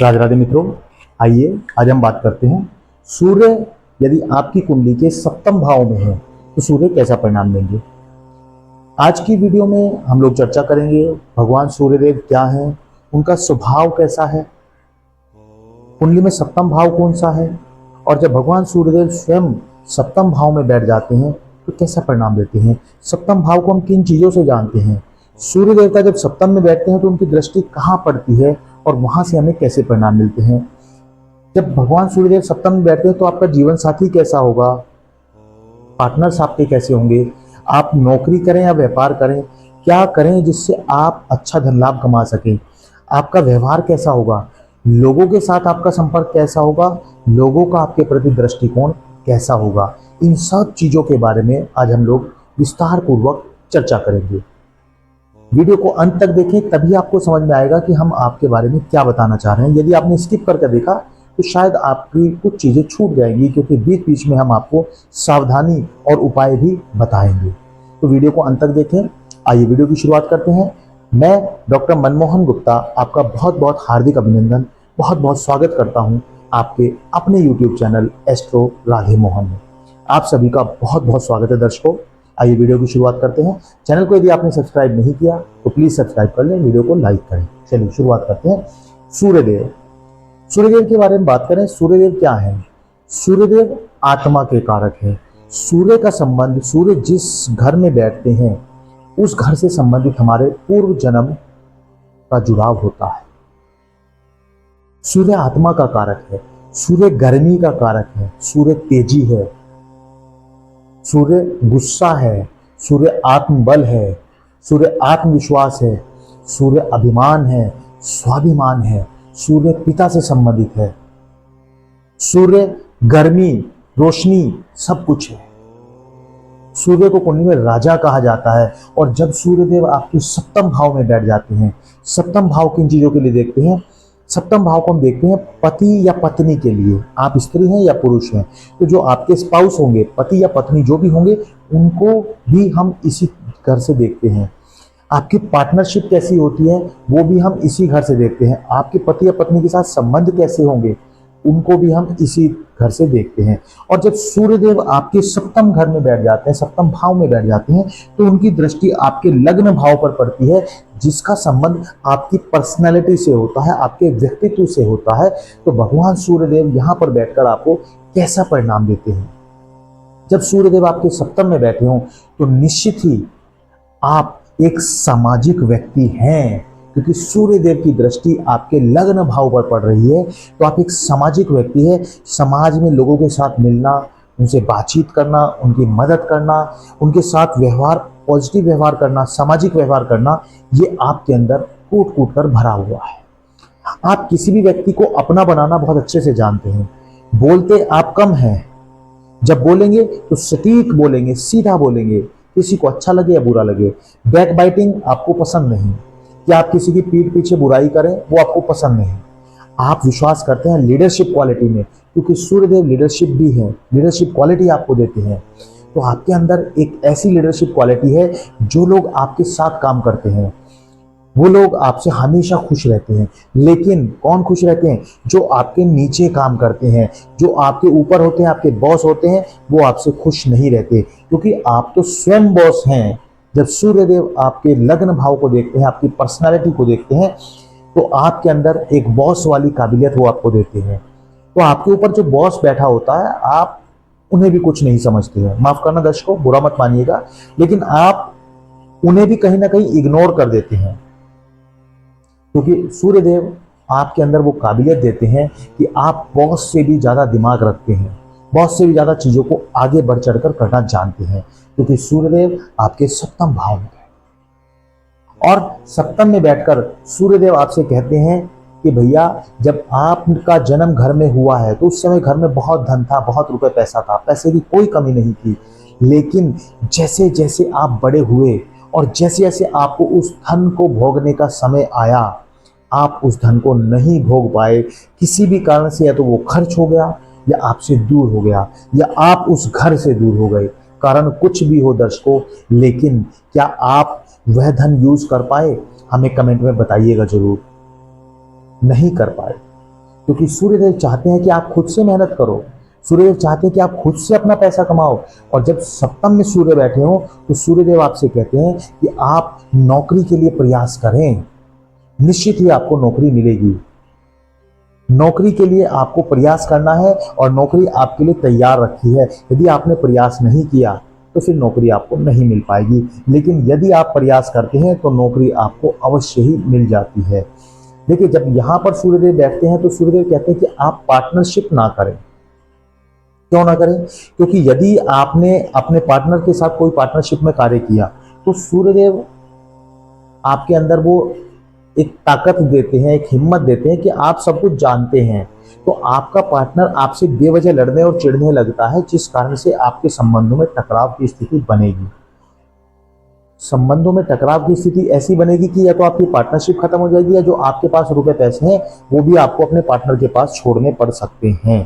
राधे राधे मित्रों, आइए आज हम बात करते हैं सूर्य यदि आपकी कुंडली के सप्तम भाव में है तो सूर्य कैसा परिणाम देंगे। आज की वीडियो में हम लोग चर्चा करेंगे भगवान सूर्यदेव क्या हैं, उनका स्वभाव कैसा है, कुंडली में सप्तम भाव कौन सा है और जब भगवान सूर्यदेव स्वयं सप्तम भाव में बैठ जाते हैं तो कैसा परिणाम देते हैं। सप्तम भाव को हम किन चीजों से जानते हैं। सूर्य देवता जब सप्तम में बैठते हैं तो उनकी दृष्टि कहाँ पड़ती है और वहां से हमें कैसे परिणाम मिलते हैं। जब भगवान सूर्यदेव सप्तम में बैठते हैं तो आपका जीवन साथी कैसा होगा, पार्टनर्स आपके कैसे होंगे, आप नौकरी करें या व्यापार करें, क्या करें जिससे आप अच्छा धन लाभ कमा सकें, आपका व्यवहार कैसा होगा, लोगों के साथ आपका संपर्क कैसा होगा, लोगों का आपके प्रति दृष्टिकोण कैसा होगा। इन सब चीजों के बारे में आज हम लोग विस्तार पूर्वक चर्चा करेंगे। वीडियो को अंत तक देखें, तभी आपको समझ में आएगा कि हम आपके बारे में क्या बताना चाह रहे हैं। यदि आपने स्किप करके देखा तो शायद आपकी कुछ चीजें छूट जाएंगी, क्योंकि बीच बीच में हम आपको सावधानी और उपाय भी बताएंगे। तो वीडियो को अंत तक देखें। आइए वीडियो की शुरुआत करते हैं। मैं डॉक्टर मनमोहन गुप्ता आपका बहुत बहुत हार्दिक अभिनंदन, बहुत बहुत स्वागत करता हूं आपके अपने YouTube channel astro Radhe Mohan में। आप सभी का बहुत बहुत स्वागत है दर्शकों। आइए वीडियो की शुरुआत करते हैं। चैनल को यदि आपने सब्सक्राइब नहीं किया तो प्लीज सब्सक्राइब कर लें, वीडियो को लाइक करें। चलिए शुरुआत करते हैं। सूर्यदेव, सूर्यदेव के बारे में बात करें। सूर्यदेव क्या है? सूर्यदेव आत्मा के कारक है। सूर्य का संबंध, सूर्य जिस घर में बैठते हैं उस घर से संबंधित हमारे पूर्व जन्म का जुड़ाव होता है। सूर्य आत्मा का कारक है, सूर्य गर्मी का कारक है, सूर्य तेजी है, सूर्य गुस्सा है, सूर्य आत्मबल है, सूर्य आत्मविश्वास है, सूर्य अभिमान है, स्वाभिमान है, सूर्य पिता से संबंधित है, सूर्य गर्मी, रोशनी सब कुछ है। सूर्य को कुंडली में राजा कहा जाता है। और जब सूर्यदेव आपके सप्तम भाव में बैठ जाते हैं, सप्तम भाव किन चीजों के लिए देखते हैं? सप्तम भाव को हम देखते हैं पति या पत्नी के लिए। आप स्त्री हैं या पुरुष हैं तो जो आपके स्पाउस होंगे, पति या पत्नी जो भी होंगे, उनको भी हम इसी घर से देखते हैं। आपकी पार्टनरशिप कैसी होती है वो भी हम इसी घर से देखते हैं। आपके पति या पत्नी के साथ संबंध कैसे होंगे उनको भी हम इसी घर से देखते हैं। और जब सूर्यदेव आपके सप्तम घर में बैठ जाते हैं, सप्तम भाव में बैठ जाते हैं, तो उनकी दृष्टि आपके लग्न भाव पर पड़ती है, जिसका संबंध आपकी पर्सनैलिटी से होता है, आपके व्यक्तित्व से होता है। तो भगवान सूर्यदेव यहाँ पर बैठकर आपको कैसा परिणाम देते हैं? जब सूर्यदेव आपके सप्तम में बैठे हों तो निश्चित ही आप एक सामाजिक व्यक्ति हैं, क्योंकि सूर्यदेव की दृष्टि आपके लग्न भाव पर पड़ रही है। तो आप एक सामाजिक व्यक्ति है। समाज में लोगों के साथ मिलना, उनसे बातचीत करना, उनकी मदद करना, उनके साथ व्यवहार, पॉजिटिव व्यवहार करना, सामाजिक व्यवहार करना, ये आपके अंदर कूट कूट कर भरा हुआ है। आप किसी भी व्यक्ति को अपना बनाना बहुत अच्छे से जानते हैं। बोलते आप कम हैं, जब बोलेंगे तो सटीक बोलेंगे, सीधा बोलेंगे, किसी को अच्छा लगे या बुरा लगे। बैक बाइटिंग आपको पसंद नहीं, कि आप किसी की पीठ पीछे बुराई करें वो आपको पसंद नहीं। आप विश्वास करते हैं लीडरशिप क्वालिटी में, क्योंकि सूर्यदेव लीडरशिप भी है, लीडरशिप क्वालिटी आपको देते हैं। तो आपके अंदर एक ऐसी लीडरशिप क्वालिटी है, जो लोग आपके साथ काम करते हैं वो लोग आपसे हमेशा खुश रहते हैं। लेकिन कौन खुश रहते हैं? जो आपके नीचे काम करते हैं, जो आपके ऊपर होते हैं, आपके बॉस होते हैं, वो आपसे खुश नहीं रहते, क्योंकि आप तो स्वयं बॉस हैं। जब सूर्यदेव आपके लग्न भाव को देखते हैं, आपकी पर्सनालिटी को देखते हैं, तो आपके अंदर एक बॉस वाली काबिलियत वो आपको देते हैं। तो आपके ऊपर जो बॉस बैठा होता है, आप उन्हें भी कुछ नहीं समझते हैं। माफ करना दर्शकों, बुरा मत मानिएगा, लेकिन आप उन्हें भी कहीं ना कहीं इग्नोर कर देते हैं, क्योंकि सूर्यदेव आपके अंदर वो काबिलियत देते हैं कि आप बॉस से भी ज्यादा दिमाग रखते हैं, बॉस से भी ज्यादा चीजों को आगे बढ़ चढ़कर करना जानते हैं, क्योंकि सूर्यदेव आपके सप्तम भाव में है। और सप्तम में बैठकर सूर्यदेव आपसे कहते हैं कि भैया, जब आपका जन्म घर में हुआ है तो उस समय घर में बहुत धन था, बहुत रुपए पैसा था, पैसे की कोई कमी नहीं थी। लेकिन जैसे जैसे आप बड़े हुए और जैसे जैसे आपको उस धन को भोगने का समय आया, आप उस धन को नहीं भोग पाए। किसी भी कारण से या तो वो खर्च हो गया, या आपसे दूर हो गया, या आप उस घर से दूर हो गए। कारण कुछ भी हो दर्शकों, लेकिन क्या आप वह धन यूज कर पाए? हमें कमेंट में बताइएगा जरूर। नहीं कर पाए। क्योंकि सूर्यदेव चाहते हैं कि आप खुद से मेहनत करो, सूर्यदेव चाहते हैं कि आप खुद से अपना पैसा कमाओ। और जब सप्तम में सूर्य बैठे हो तो सूर्यदेव आपसे कहते हैं कि आप नौकरी के लिए प्रयास करें, निश्चित ही आपको नौकरी मिलेगी। नौकरी के लिए आपको प्रयास करना है और नौकरी आपके लिए तैयार रखी है। यदि आपने प्रयास नहीं किया तो फिर नौकरी आपको नहीं मिल पाएगी, लेकिन यदि आप प्रयास करते हैं तो नौकरी आपको अवश्य ही मिल जाती है। देखिए, जब यहाँ पर सूर्यदेव बैठते हैं तो सूर्यदेव कहते हैं कि आप पार्टनरशिप ना करें। क्यों ना करें? क्योंकि यदि आपने अपने पार्टनर के साथ कोई पार्टनरशिप में कार्य किया तो सूर्यदेव आपके अंदर वो एक ताकत देते हैं, एक हिम्मत देते हैं कि आप सब कुछ जानते हैं, तो आपका पार्टनर आपसे बेवजह लड़ने और चिढ़ने लगता है, जिस कारण से आपके संबंधों में टकराव की स्थिति बनेगी। संबंधों में टकराव की स्थिति ऐसी बनेगी कि या तो आपकी पार्टनरशिप खत्म हो जाएगी, या जो आपके पास रुपए पैसे हैं वो भी आपको अपने पार्टनर के पास छोड़ने पड़ सकते हैं।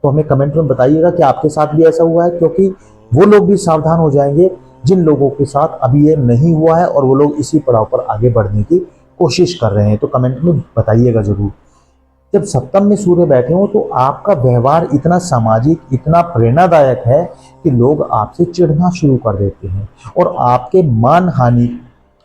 तो हमें कमेंट में बताइएगा कि आपके साथ भी ऐसा हुआ है, क्योंकि वो लोग भी सावधान हो जाएंगे जिन लोगों के साथ अभी ये नहीं हुआ है और वो लोग इसी पड़ाव पर आगे बढ़ने की कोशिश कर रहे हैं। तो कमेंट में बताइएगा जरूर। जब सप्तम में सूर्य बैठे हो तो आपका व्यवहार इतना सामाजिक, इतना प्रेरणादायक है कि लोग आपसे चिढ़ना शुरू कर देते हैं और आपके मान हानि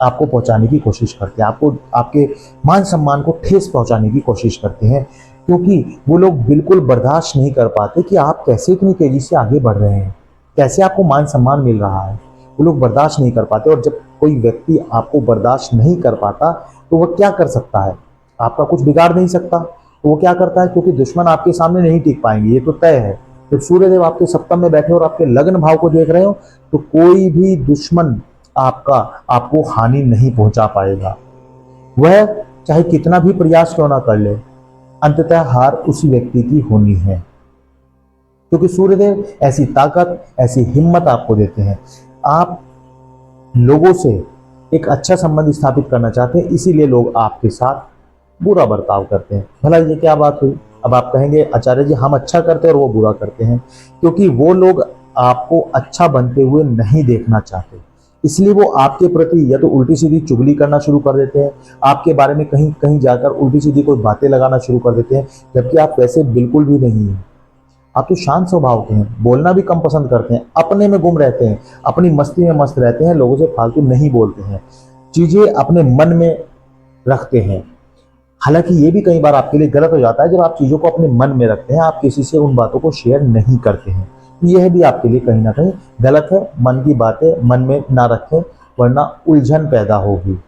आपको पहुंचाने की कोशिश करते हैं, आपको आपके मान सम्मान को ठेस पहुंचाने की कोशिश करते हैं, क्योंकि वो लोग बिल्कुल बर्दाश्त नहीं कर पाते कि आप कैसे इतनी तेजी से आगे बढ़ रहे हैं, कैसे आपको मान सम्मान मिल रहा है। वो लोग बर्दाश्त नहीं कर पाते, और जब कोई व्यक्ति आपको बर्दाश्त नहीं कर पाता तो वह क्या कर सकता है? आपका कुछ बिगाड़ नहीं सकता। तो वो क्या करता है? क्योंकि दुश्मन आपके सामने नहीं टिक पाएंगे, ये तो तय है। जब सूर्यदेव आपके सप्तम में बैठे और आपके लग्न भाव को देख रहे हो तो कोई भी दुश्मन आपको हानि नहीं पहुंचा पाएगा। वह चाहे कितना भी प्रयास क्यों ना कर ले, अंततः हार उसी व्यक्ति की होनी है, क्योंकि सूर्यदेव ऐसी ताकत, ऐसी हिम्मत आपको देते हैं। आप लोगों से एक अच्छा संबंध स्थापित करना चाहते हैं, इसीलिए लोग आपके साथ बुरा बर्ताव करते हैं। भला ये क्या बात हुई? अब आप कहेंगे आचार्य जी हम अच्छा करते हैं और वो बुरा करते हैं, क्योंकि वो लोग आपको अच्छा बनते हुए नहीं देखना चाहते, इसलिए वो आपके प्रति या तो उल्टी सीधी चुगली करना शुरू कर देते हैं, आपके बारे में कहीं कहीं जाकर उल्टी सीधी कोई बातें लगाना शुरू कर देते हैं, जबकि आप वैसे बिल्कुल भी नहीं हैं। आप तो शांत स्वभाव के हैं, बोलना भी कम पसंद करते हैं, अपने में गुम रहते हैं, अपनी मस्ती में मस्त रहते हैं, लोगों से फालतू नहीं बोलते हैं, चीजें अपने मन में रखते हैं। हालांकि ये भी कई बार आपके लिए गलत हो जाता है, जब आप चीजों को अपने मन में रखते हैं, आप किसी से उन बातों को शेयर नहीं करते हैं, यह भी आपके लिए कहीं ना कहीं गलत है। मन की बातें मन में ना रखें, वरना उलझन पैदा होगी।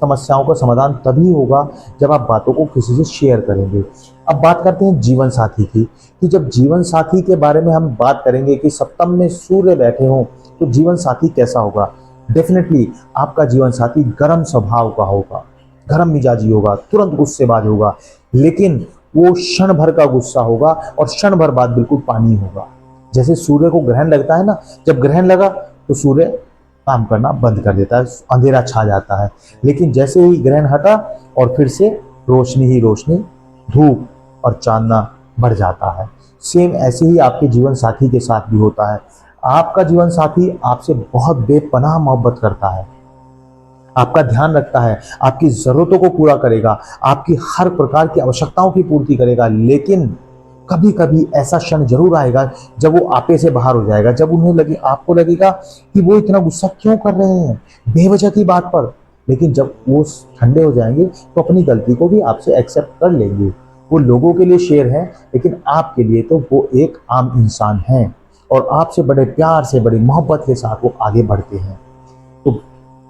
समस्याओं का समाधान तभी होगा जब आप बातों को किसी से शेयर करेंगे। अब बात करते हैं जीवन साथी की, कि जब जीवन साथी के बारे में हम बात करेंगे कि सप्तम में सूर्य बैठे हों तो जीवन साथी कैसा होगा। डेफिनेटली आपका जीवन साथी गर्म स्वभाव का होगा, गर्म मिजाजी होगा, तुरंत गुस्सेबाज होगा, लेकिन वो क्षण भर का गुस्सा होगा और क्षण भर बाद बिल्कुल पानी होगा। जैसे सूर्य को ग्रहण लगता है ना, जब ग्रहण लगा तो सूर्य काम करना बंद कर देता है, अंधेरा छा जाता है, लेकिन जैसे ही ग्रहण हटा और फिर से रोशनी ही रोशनी, धूप और चांदना बढ़ जाता है। सेम ऐसे ही आपके जीवन साथी के साथ भी होता है। आपका जीवन साथी आपसे बहुत बेपनाह मोहब्बत करता है, आपका ध्यान रखता है, आपकी जरूरतों को पूरा करेगा, आपकी हर प्रकार की आवश्यकताओं की पूर्ति करेगा, लेकिन कभी कभी ऐसा क्षण जरूर आएगा जब वो आपे से बाहर हो जाएगा, जब आपको लगेगा कि वो इतना गुस्सा क्यों कर रहे हैं बेवजह की बात पर, लेकिन जब वो ठंडे हो जाएंगे तो अपनी गलती को भी आपसे एक्सेप्ट कर लेंगे। वो लोगों के लिए शेर है, लेकिन आपके लिए तो वो एक आम इंसान है, और आपसे बड़े प्यार से, बड़ी मोहब्बत के साथ वो आगे बढ़ते हैं। तो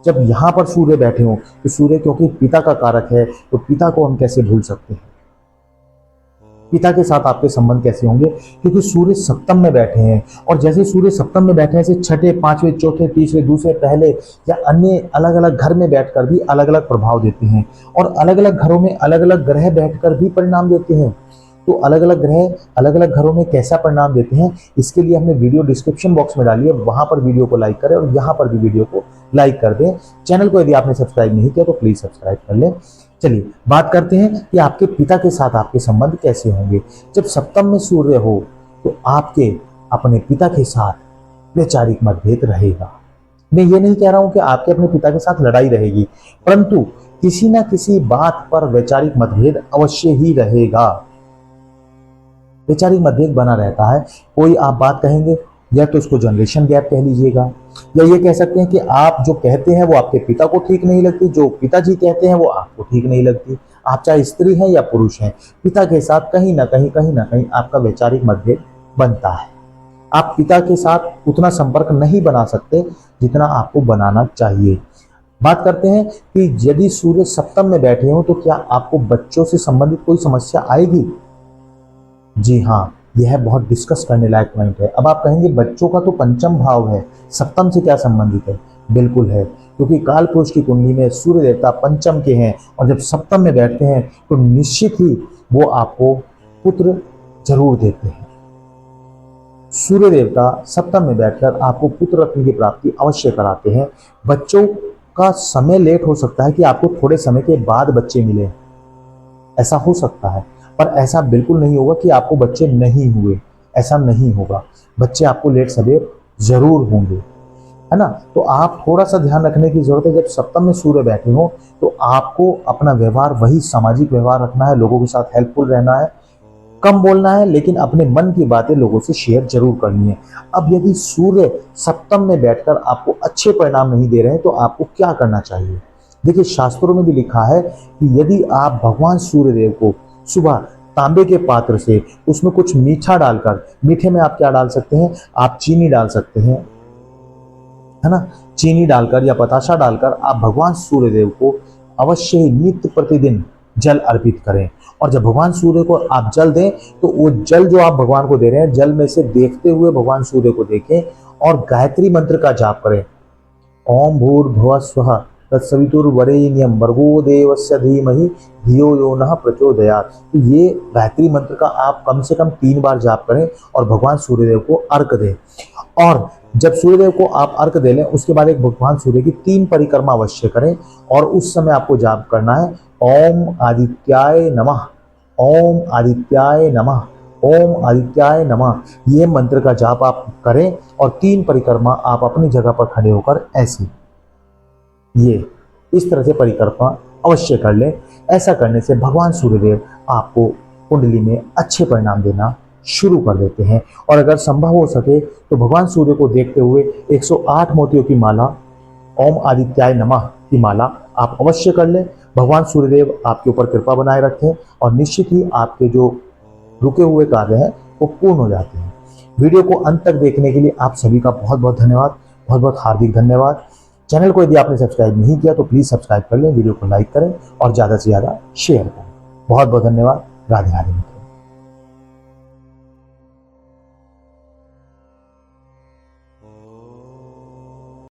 जब यहाँ पर सूर्य बैठे हों तो सूर्य क्योंकि पिता का कारक है, तो पिता को हम कैसे भूल सकते हैं? पिता के साथ आपके संबंध कैसे होंगे? क्योंकि सूर्य सप्तम में बैठे हैं, और जैसे सूर्य सप्तम में बैठे हैं, ऐसे छठे, पांचवें, चौथे, तीसरे, दूसरे, पहले या अन्य अलग अलग घर में बैठकर भी अलग अलग प्रभाव देते हैं, और अलग अलग घरों में अलग अलग ग्रह बैठकर भी परिणाम देते हैं। तो अलग अलग ग्रह अलग अलग घरों में कैसा परिणाम देते हैं, इसके लिए हमने वीडियो डिस्क्रिप्शन बॉक्स में डाली है, वहां पर वीडियो को लाइक करें और यहाँ पर भी वीडियो को लाइक कर दें। चैनल को यदि आपने सब्सक्राइब नहीं किया तो प्लीज सब्सक्राइब कर लें। चलिए बात करते हैं कि आपके पिता के साथ आपके संबंध कैसे होंगे। जब सप्तम में सूर्य हो तो आपके अपने पिता के साथ वैचारिक मतभेद रहेगा। मैं ये नहीं कह रहा हूं कि आपके अपने पिता के साथ लड़ाई रहेगी, परंतु किसी ना किसी बात पर वैचारिक मतभेद अवश्य ही रहेगा। वैचारिक मतभेद बना रहता है। कोई आप बात कहेंगे, या तो इसको जनरेशन गैप कह लीजिएगा, या ये कह सकते हैं कि आप जो कहते हैं वो आपके पिता को ठीक नहीं लगती, जो पिताजी कहते हैं वो आपको ठीक नहीं लगती। आप चाहे स्त्री हैं या पुरुष हैं, पिता के साथ कहीं ना कहीं आपका वैचारिक मतभेद बनता है। आप पिता के साथ उतना संपर्क नहीं बना सकते जितना आपको बनाना चाहिए। बात करते हैं कि यदि सूर्य सप्तम में बैठे हो तो क्या आपको बच्चों से संबंधित कोई समस्या आएगी? जी हाँ, यह बहुत डिस्कस करने लायक पॉइंट है। अब आप कहेंगे बच्चों का तो पंचम भाव है, सप्तम से क्या संबंधित है? बिल्कुल है, क्योंकि काल पुरुष की कुंडली में सूर्य देवता पंचम के हैं और जब सप्तम में बैठते हैं तो निश्चित ही वो आपको पुत्र जरूर देते हैं। सूर्य देवता सप्तम में बैठकर आपको पुत्र रत्न की प्राप्ति अवश्य कराते हैं। बच्चों का समय लेट हो सकता है कि आपको थोड़े समय के बाद बच्चे मिले, ऐसा हो सकता है, पर ऐसा बिल्कुल नहीं होगा कि आपको बच्चे नहीं हुए, ऐसा नहीं होगा। बच्चे आपको लेट सवेर जरूर होंगे, है ना। तो आप थोड़ा सा ध्यान रखने की जरूरत है, जब सप्तम में सूर्य बैठे हो तो आपको अपना व्यवहार वही सामाजिक व्यवहार रखना है, लोगों के साथ हेल्पफुल रहना है, कम बोलना है, लेकिन अपने मन की बातें लोगों से शेयर जरूर करनी है। अब यदि सूर्य सप्तम में बैठकर आपको अच्छे परिणाम नहीं दे रहे हैं तो आपको क्या करना चाहिए? देखिए, शास्त्रों में भी लिखा है कि यदि आप भगवान सूर्यदेव को सुबह तांबे के पात्र से उसमें कुछ मीठा डालकर, मीठे में आप क्या डाल सकते हैं, आप चीनी डाल सकते हैं, है ना, चीनी डालकर या बताशा डालकर आप भगवान सूर्यदेव को अवश्य ही नित्य प्रतिदिन जल अर्पित करें। और जब भगवान सूर्य को आप जल दें तो वो जल जो आप भगवान को दे रहे हैं, जल में से देखते हुए भगवान सूर्य को देखें और गायत्री मंत्र का जाप करें। ओम भूर्भुवः स्वः तत्सवितुर्वरेण्यं भर्गो देवस्य धीमहि धियो यो नः प्रचोदयात्। तो ये गायत्री मंत्र का आप कम से कम 3 बार जाप करें और भगवान सूर्यदेव को अर्घ दें। और जब सूर्यदेव को आप अर्घ दे लें उसके बाद एक भगवान सूर्य की 3 परिक्रमा अवश्य करें और उस समय आपको जाप करना है ओम आदित्याय नमः, ओम आदित्याय नमः, ओम आदित्याय नमः। ये मंत्र का जाप आप करें और 3 परिक्रमा आप अपनी जगह पर खड़े होकर ऐसी ये इस तरह से परिक्रमा अवश्य कर लें। ऐसा करने से भगवान सूर्यदेव आपको कुंडली में अच्छे परिणाम देना शुरू कर देते हैं। और अगर संभव हो सके तो भगवान सूर्य को देखते हुए 108 मोतियों की माला, ओम आदित्याय नमः की माला आप अवश्य कर लें। भगवान सूर्यदेव आपके ऊपर कृपा बनाए रखें और निश्चित ही आपके जो रुके हुए कार्य हैं वो पूर्ण हो जाते हैं। वीडियो को अंत तक देखने के लिए आप सभी का बहुत बहुत धन्यवाद, बहुत बहुत हार्दिक धन्यवाद। चैनल को यदि आपने सब्सक्राइब नहीं किया तो प्लीज़ सब्सक्राइब कर लें, वीडियो को लाइक करें और ज़्यादा से ज़्यादा शेयर करें। बहुत बहुत धन्यवाद। राधे राधे।